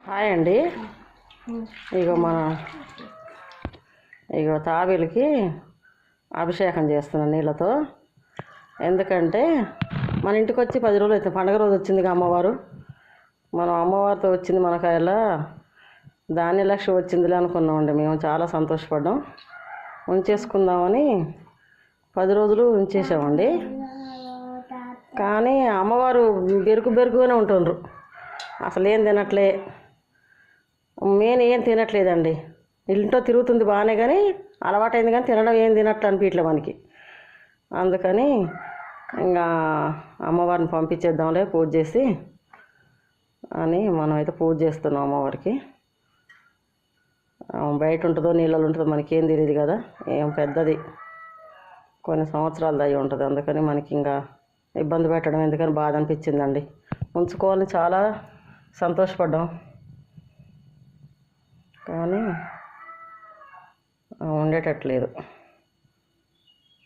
Hi అండి. ఇగో తాబేలుకి అభిషేకం చేస్తున్నాను నీళ్ళతో. ఎందుకంటే మన ఇంటికి వచ్చి 10 రోజులు అవుతుంది. పండగ రోజు వచ్చిందిగా అమ్మవారు. మనం అమ్మవారితో వచ్చింది మనకాయలా ధాన్యలక్ష్మి వచ్చిందిలే అనుకున్నామండి. మేము చాలా సంతోషపడ్డాం. ఉంచేసుకుందామని 10 రోజులు ఉంచేసామండి. కానీ అమ్మవారు బెరుకుగానే ఉంటుండ్రు. అసలు ఏం తినట్లే, మెయిన్ ఏం తినట్లేదండి. ఇంట్లో తిరుగుతుంది బాగానే, కానీ అలవాటైంది, కానీ తినడం ఏం తినట్లు అనిపించలే మనకి. అందుకని ఇంకా అమ్మవారిని పంపించేద్దాంలే పూజ చేసి అని మనమైతే పూజ చేస్తున్నాం అమ్మవారికి. బయట ఉంటుందో నీళ్ళలో ఉంటుందో మనకేం తెలియదు కదా. ఏం పెద్దది, కొన్ని సంవత్సరాలు అయి ఉంటుంది. అందుకని మనకి ఇంకా ఇబ్బంది పెట్టడం ఎందుకని బాధ అనిపించిందండి. ఉంచుకోవాలని చాలా సంతోషపడ్డాం, కానీ ఉండేటట్లేదు.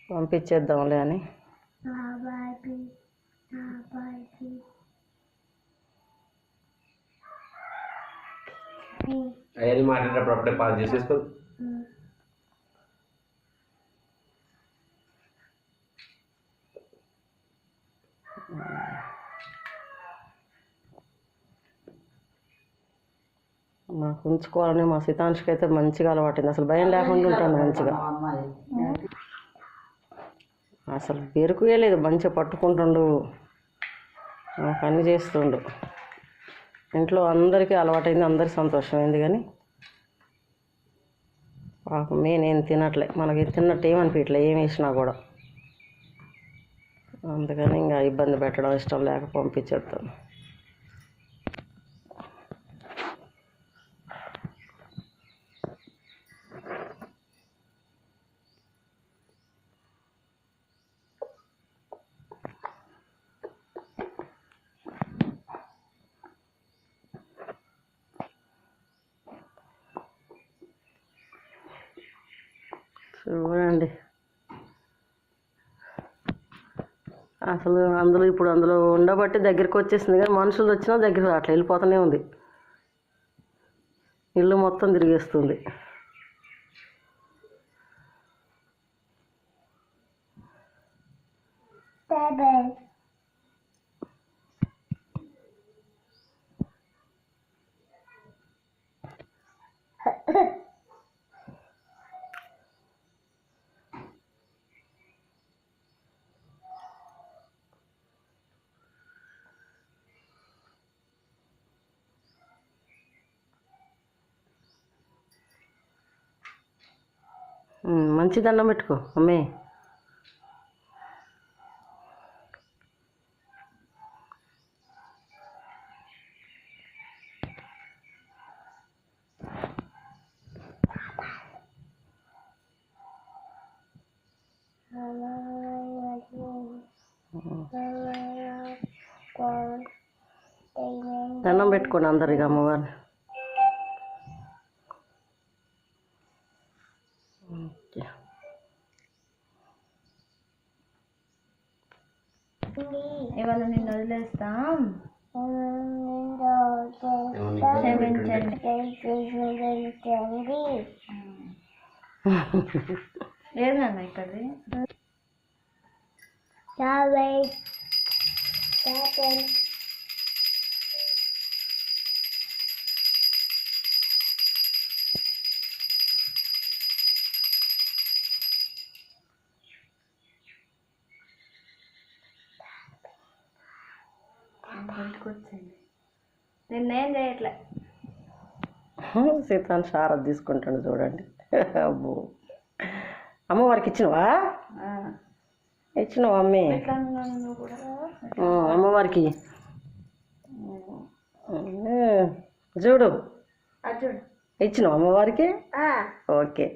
పంపించేద్దాంలే అని. అవన్నీ మాట్లాడేటప్పుడు అప్పుడే పాస్ చేసేసుకో. మాకు ఉంచుకోవాలని మా సీతాంశకి అయితే మంచిగా అలవాటుంది. అసలు భయం లేకుండా ఉంటాడు మంచిగా. అసలు బెరుకుయే లేదు, మంచిగా పట్టుకుంటుండు, పని చేస్తుండు. ఇంట్లో అందరికీ అలవాటైంది, అందరికి సంతోషమైంది. కానీ పాపం నేనేం తినట్లే, మనకి తిన్నట్టు ఏమనిపించట్లే ఏం వేసినా కూడా. అందుకని ఇంకా ఇబ్బంది పెట్టడం ఇష్టం లేక పంపించేస్తాను. చూడండి, అసలు అందులో ఉండబట్టి దగ్గరికి వచ్చేసింది, కానీ మనుషులు వచ్చినా దగ్గర అట్లా వెళ్ళిపోతూనే ఉంది. ఇల్లు మొత్తం తిరిగేస్తుంది. మంచి దండం పెట్టుకో అమ్మే. దండం పెట్టుకోండి అందరికి అమ్మవారిని. ఇవాళ నిన్ను వదిలేస్తాం, క్షమించండి. ఏదన్నా ఇక్కడది బయటకొచ్చింది. నిన్నేం చేయట్లే. సీతాన్ని శారద తీసుకుంటాడు చూడండి. అబ్బో, అమ్మవారికి ఇచ్చినవా? ఇచ్చినవా అమ్మే? అమ్మవారికి చూడు, ఇచ్చినావు అమ్మవారికి. ఓకే.